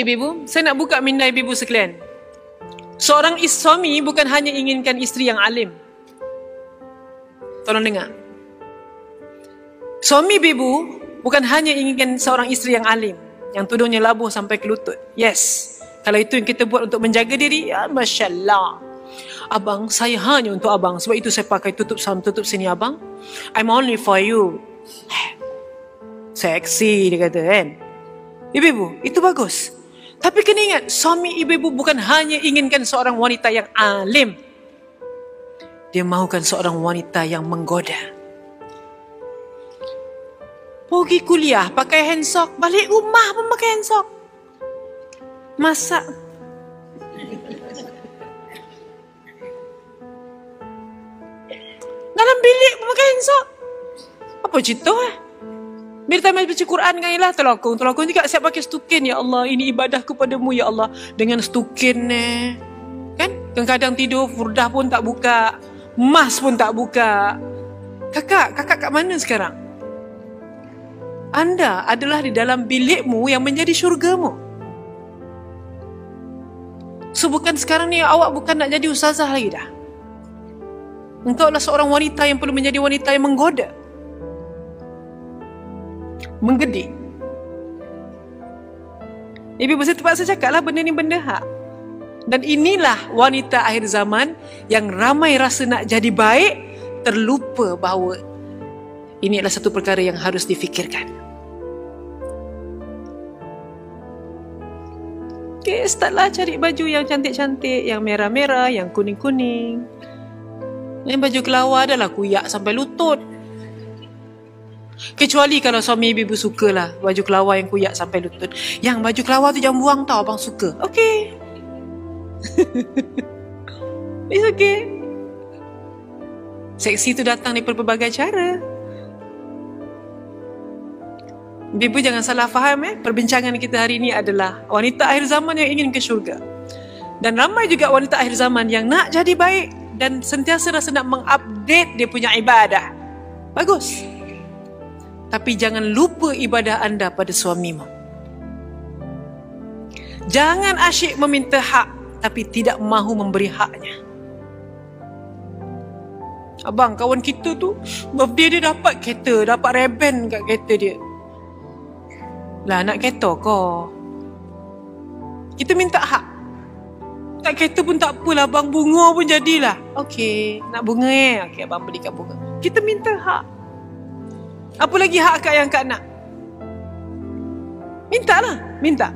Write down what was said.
Ibu, saya nak buka minda ibu sekalian. Seorang suami bukan hanya inginkan isteri yang alim. Tolong dengar. Suami ibu bukan hanya inginkan seorang isteri yang alim, yang tudungnya labuh sampai ke lutut. Yes. Kalau itu yang kita buat untuk menjaga diri, ya Masya Allah. Abang, saya hanya untuk abang. Sebab itu saya pakai tutup sini abang. I'm only for you. Seksi dia kata kan. Ibu-ibu, itu bagus. Tapi kena ingat, suami ibu-ibu bukan hanya inginkan seorang wanita yang alim. Dia mahukan seorang wanita yang menggoda. Pergi kuliah pakai handsock, balik rumah pun pakai handsock. Masak. Dalam bilik pun pakai handsock. Apa cerita Bila time baca Quran kan ialah telakung juga siap pakai stukin. Ya Allah, ini ibadah kepadamu ya Allah. Dengan stukin kan? Kadang-kadang tidur furdah pun tak buka, mas pun tak buka. Kakak kat mana sekarang? Anda adalah di dalam bilikmu yang menjadi syurgamu. So bukan sekarang ni awak bukan nak jadi ustazah lagi dah. Engkau adalah seorang wanita yang perlu menjadi wanita yang menggoda, menggedi. Ibu saya terpaksa cakap lah benda ni benda hak. Dan inilah wanita akhir zaman yang ramai rasa nak jadi baik, terlupa bahawa ini adalah satu perkara yang harus difikirkan. Okay, startlah cari baju yang cantik-cantik, yang merah-merah, yang kuning-kuning. Yang baju kelawar adalah kuyak sampai lutut. Kecuali kalau suami ibu sukalah baju kelawar yang kuyak sampai lutut. Yang baju kelawar tu jangan buang tau, abang suka. Okay. It's okay. Seksi tu datang daripada pelbagai cara. Ibu jangan salah faham perbincangan kita hari ini adalah wanita akhir zaman yang ingin ke syurga. Dan ramai juga wanita akhir zaman yang nak jadi baik dan sentiasa rasa nak mengupdate dia punya ibadah. Bagus. Tapi jangan lupa ibadah anda pada suamimu. Jangan asyik meminta hak tapi tidak mahu memberi haknya. Abang, kawan kita tu birthday dia dapat kereta, dapat reben kat kereta dia. Lah nak kereta kau. Kita minta hak. Tak kereta pun tak apalah bang, bunga pun jadilah. Okey, nak bunga okey abang belikan bunga. Kita minta hak. Apa lagi hak akak yang akak nak? Minta lah, minta.